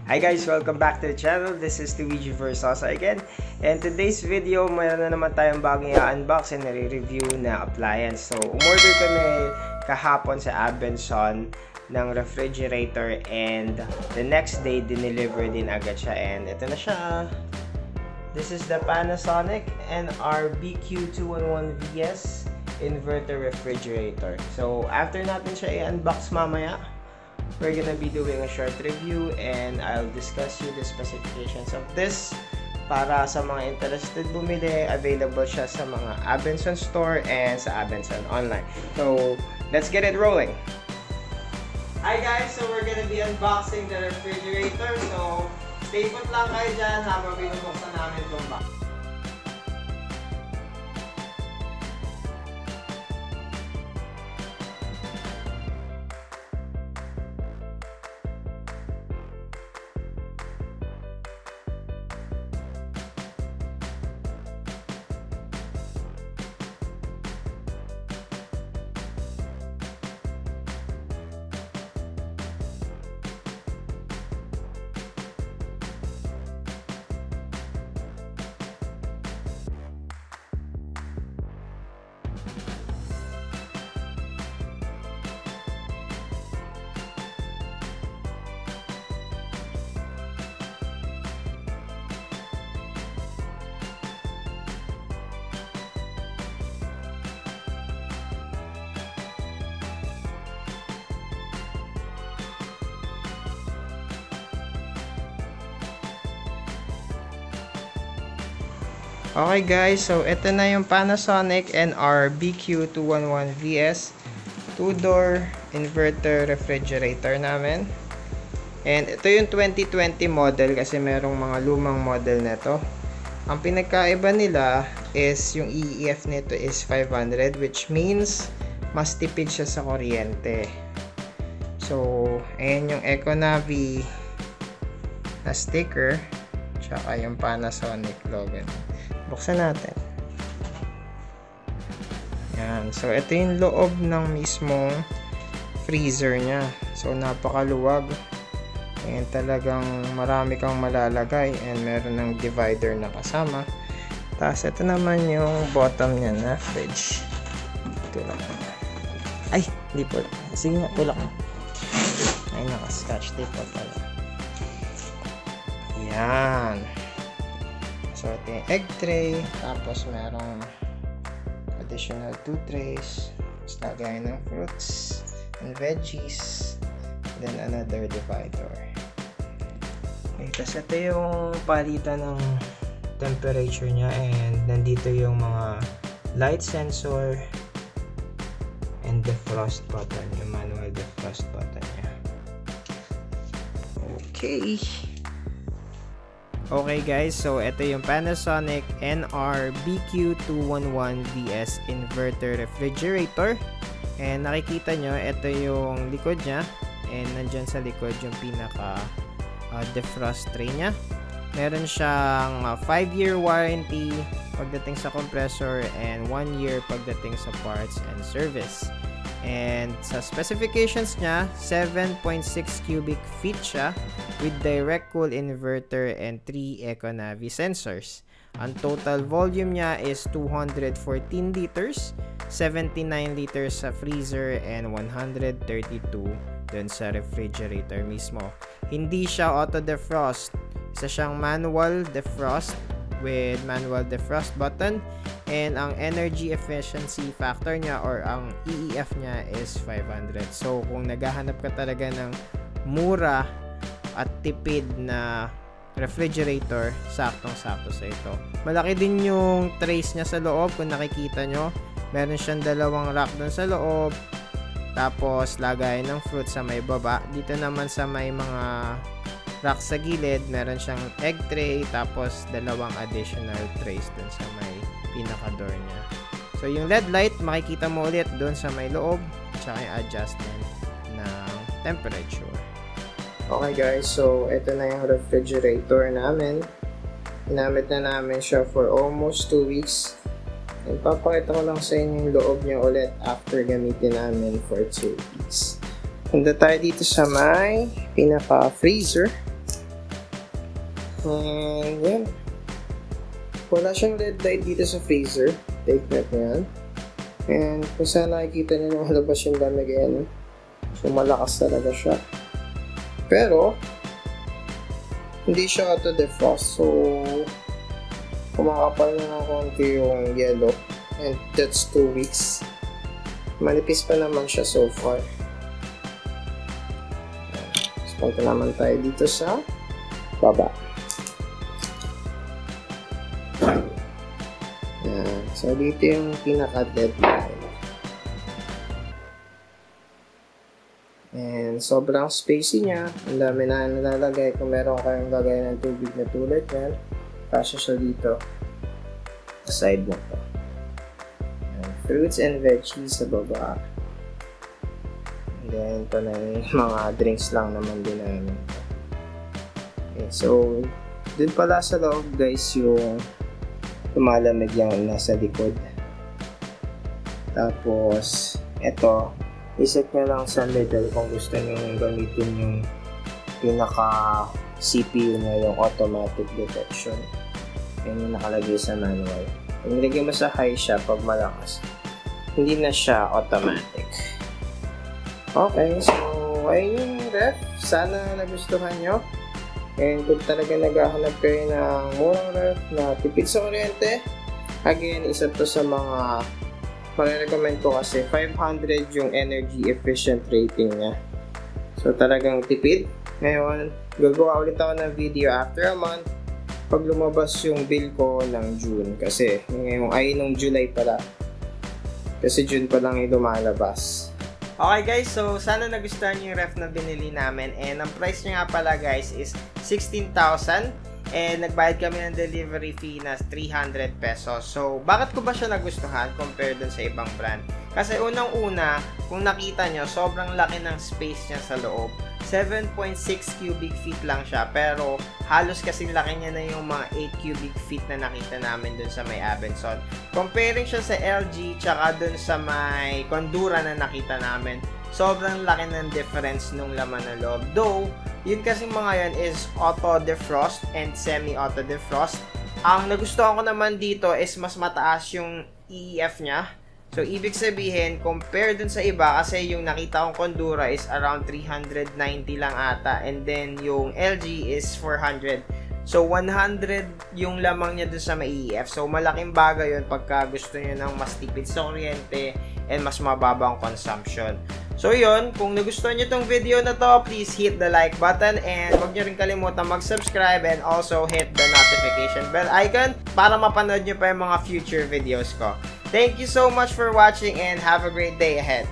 Hi guys, welcome back to the channel. This is Lucia Mall again. And today's video, mayroon na naman tayong bagong i-unbox and nare-review na appliance. So, umorder kami kahapon sa Abenson ng refrigerator and the next day, dineliver din agad siya. And ito na siya. This is the Panasonic NR-BQ211VS Inverter Refrigerator. So, after natin siya i-unbox mamaya, we're gonna be doing a short review and I'll discuss you the specifications of this. Para sa mga interested bumili, available siya sa mga Abenson store and sa Abenson online. So, let's get it rolling! Hi guys! So, we're gonna be unboxing the refrigerator. So, stay put lang kayo dyan habang binubuksan namin itong box. Okay guys, so ito na yung Panasonic NR-BQ211VS 2-door inverter refrigerator namin. And ito yung 2020 model kasi merong mga lumang model nito. Ang pinagkaiba nila is yung EEF nito is 500, which means mas tipid siya sa kuryente. So, ayan yung Econavi na sticker, tsaka yung Panasonic logo. Buksan natin. Yan. So, ito yung loob ng mismong freezer niya. So, napakaluwag. And talagang marami kang malalagay. And meron ng divider na kasama. Tapos, ito naman yung bottom niya na fridge. Tulak mo. Ay! Hindi po. Sige nga, tulak mo. Ay, naka-scotch tape pa pala. Yan. So, ito yung egg tray. Tapos, merong additional 2 trays. Tapos, lagay ng fruits and veggies. Then, another divider. Okay, tapos ito yung palitan ng temperature niya. And, nandito yung mga light sensor and defrost button. Yung manual defrost button niya. Okay. Okay guys, so ito yung Panasonic NR-BQ211VS Inverter Refrigerator. And nakikita nyo, ito yung likod niya. And nandyan sa likod yung pinaka defrost tray niya. Meron siyang 5-year warranty pagdating sa compressor and 1 year pagdating sa parts and service. And sa specifications niya, 7.6 cubic feet siya with direct cool inverter and 3 Econavi Sensors. Ang total volume niya is 214 liters, 79 liters sa freezer and 132 dun sa refrigerator mismo. Hindi siya auto defrost. Isa siyang manual defrost with manual defrost button. And ang energy efficiency factor niya or ang EEF niya is 500. So, kung naghahanap ka talaga ng mura at tipid na refrigerator, saktong-sakto sa ito. Malaki din yung trays niya sa loob kung nakikita nyo. Meron siyang dalawang rack dun sa loob. Tapos, lagay ng fruit sa may baba. Dito naman sa may mga rack sa gilid, meron siyang egg tray. Tapos, dalawang additional trays dun sa may pinaka-door niya. So, yung LED light, makikita mo ulit doon sa may loob, tsaka yung adjustment ng temperature. Okay guys, so ito na yung refrigerator namin. Ginamit na namin siya for almost 2 weeks. And papakita ko lang sa inyo yung loob niya ulit after gamitin namin for 2 weeks. Punta tayo dito sa may pinaka-freezer. And yan. Wala siyang LED light dito sa freezer. Take note na yan. And kung saan nakikita nyo lumalabas yung lamig, ayan. So malakas talaga siya. Pero hindi siya auto defrost. So kumakapal na ng konti yung yellow. And that's 2 weeks. Manipis pa naman siya so far. So punta naman tayo dito sa baba. Yan. So dito yung pinaka-deadline. And sobrang spacey niya. Ang dami na nalalagay. Kung meron kayong lagay ng tubig na tulad yan, kasya siya dito. Side na to. And fruits and veggies sa baba. And then ito na yung mga drinks lang naman din namin. Okay, so dun pala sa loob guys yung lumalamig yung nasa likod. Tapos ito, iset nyo lang sa middle kung gusto nyo gamitin yung pinaka CPU nya, yung automatic detection. Yan yung nakalagay sa manual. Kung nilagay mo sa high siya pag malakas, hindi na siya automatic. Okay, so ayun yung ref. Sana nagustuhan nyo. And kung talaga naghahanap kayo ng murang ref na tipid sa kuryente, again, isa to sa mga marirecommend ko kasi 500 yung energy efficient rating niya. So talagang tipid. Ngayon, gagawa ulit ako ng video after a month pag lumabas yung bill ko ng June. Kasi ngayon ay nung July pala. Kasi June pa lang yung lumalabas. Okay guys, so sana nagustuhan yung ref na binili namin. And ang price niya nga pala guys is 16,000. And nagbayad kami ng delivery fee na 300 pesos. So, bakit ko ba siya nagustuhan compared dun sa ibang brand? Kasi unang-una, kung nakita nyo, sobrang laki ng space niya sa loob. 7.6 cubic feet lang siya. Pero, halos kasing laki niya na yung mga 8 cubic feet na nakita namin dun sa may Abenson. Comparing siya sa LG, tsaka dun sa may Condura na nakita namin, sobrang laki ng difference nung laman ng loob. Though, yun kasing mga yan is auto defrost and semi-auto defrost. Ang nagustuhan ko naman dito is mas mataas yung EEF niya. So, ibig sabihin, compare dun sa iba, kasi yung nakita kong Condura is around 390 lang ata. And then, yung LG is 400. So, 100 yung lamang niya dun sa may EEF. So, malaking bagay yun pagka gusto nyo ng mas tipid sa kuryente and mas mababang consumption. So yun, kung nagustuhan nyo tong video na to, please hit the like button and huwag nyo rin kalimutan mag-subscribe and also hit the notification bell icon para mapanood nyo pa yung mga future videos ko. Thank you so much for watching and have a great day ahead.